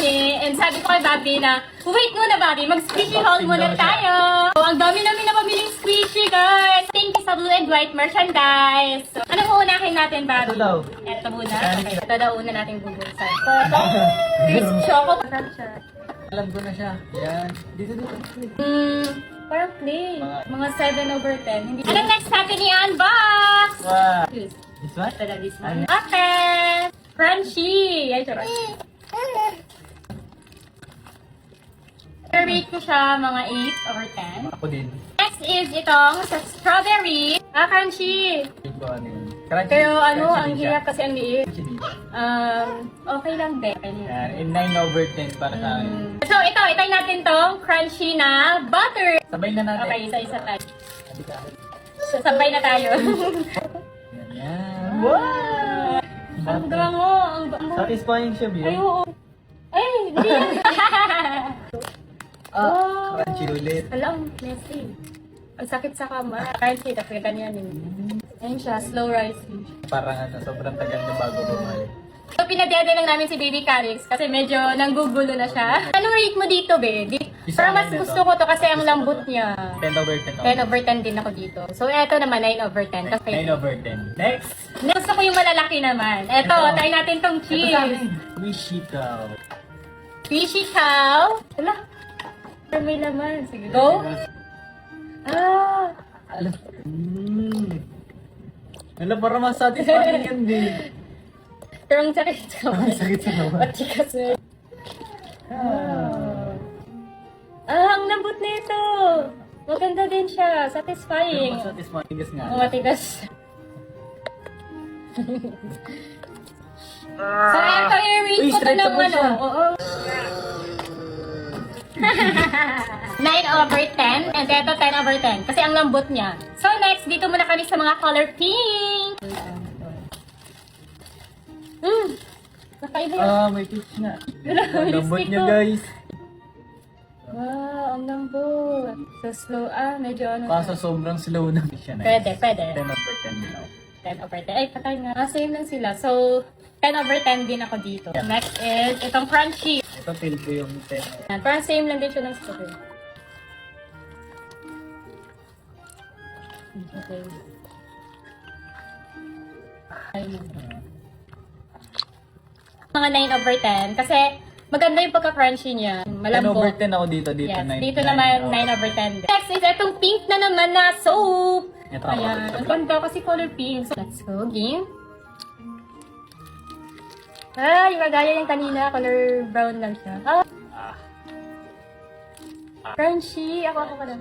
kami. And sabi ko kay Bobby na, wait muna Bobby, mag-squishy haul muna tayo. So, ang dami namin na pamiling squishy, guys. Thank you sa Blue and White merchandise. So, anong uunahin natin, Bobby? Ito daw. Ito muna. Okay, ito daw una nating bubuksan. So, ito. Choco. Alam ko na siya. Yan. Dito. Parang play. Mga 7/10. Hindi. Anong next natin i-unbox? Wow. Choose. This one? Ito na, this one. Okay. Crunchy. Ay, charot. I-rate ko siya mga 8/10. Ako din. Next is itong sa strawberry. Crunchy. Ito ano yun. Crunchy. Pero ano, Crunchy ang din siya. hirap kasi ang liit. Crunchy din. Okay lang din. Yan. In 9/10 para sa akin. So, ito, itay natin tong crunchy na butter. Sabay na natin. Okay, isa-isa tayo. Sabi ka. So, sabay na tayo. Yan. Wow! Ang bango! Ang bango! Satisfying siya, Bill. Ay, oo. Ay, hindi yan. Wow. Crunchy ulit. Alam, messy. Ang sakit sa kama. Crunchy, tapos ganyan yun. Ayun siya, slow rising. Parang ano, sobrang tagal na bago bumalik. So, pinadede lang namin si Baby Calix kasi medyo nanggugulo na siya. Anong rate mo dito, babe? Pero mas gusto ko to kasi ang lambot niya. 10/10. 10/10 din ako dito. So, eto naman, 9/10. Kasi 9/10. Next! gusto ko yung malalaki naman. Eto, try natin tong Ito sa cheese. akin. Wishy cow. Fishy cow. Wala. Pero may laman. Sige, go. Ah. Alam. Alam, para mas satisfying yan, Bill. Pero ang sakit sa Ang sakit sa naman. Pati kasi. Ang lambot nito. Maganda din siya. Satisfying. Mas satisfying gas nga. Ang matigas. So, eto i-rate Uy, ko to straight ng up mo ano. siya. Oo. 9/10 and eto 10/10 kasi ang lambot niya. So next, dito muna kami sa mga color pink. Nakaiba yun. May tips nga. May Lambot lipstick niya, ko. guys. Wow, ang lambot. So slow, medyo ano. Kaso sobrang slow na siya na. Pwede. 10/10 din ako. 10/10. Ay, patay nga. Same lang sila. So, 10/10 din ako dito. Next is, itong crunchy. Ito feel ko yung 10. Yan, parang same lang din siya ng strawberry. Okay. Mga 9/10 kasi maganda yung pagka-crunchy niya. Malambot. 10/10 ako dito. Dito Yes, 9. dito naman 9/10. Next is itong pink na naman na soap. Ito ako. Ayan, ang ganda kasi color pink. So, let's go, game. Ay, magaya yung kanina, color brown lang siya. Crunchy. Ako ka lang.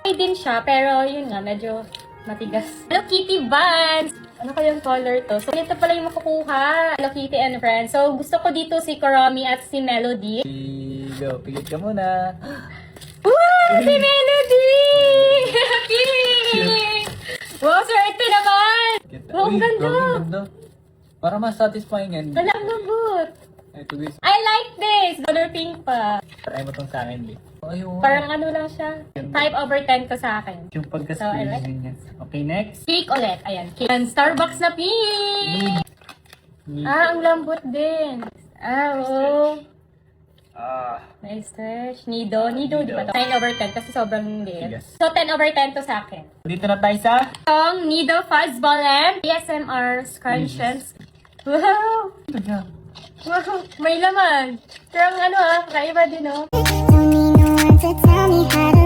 Okay din siya, pero yun nga, medyo matigas. Hello Kitty Buns! Ano kayang color to? So, ito pala yung makukuha. Hello Kitty and Friends. So, gusto ko dito si Kurami at si Melody. Go, pigit ka muna. Wow! Si Melody! Cute! Wow, sir, ito naman! Wow, ang ganda! Ganda. Para mas satisfying yan. Walang lambot. Ito guys. I like this! Color pink pa. Try mo tong sa akin, Lee. Ayun. Parang ano lang siya. 5/10 to sa akin. yung So, I pagka-squeeze like- niya. Okay, next. Cake ulit. Ayan, cake. And Starbucks na pink! Ang lambot din. Oo. Nice touch. Nido, di ba to? 9/10 kasi sobrang liit. Yes. So, 10/10 to sa akin. Dito na tayo sa Itong Nido Fuzzball and ASMR Scrunchies. Wow! ito dyan. Wow! May laman. Pero ang ano kakaiba din oh. Don't need no one to tell me how to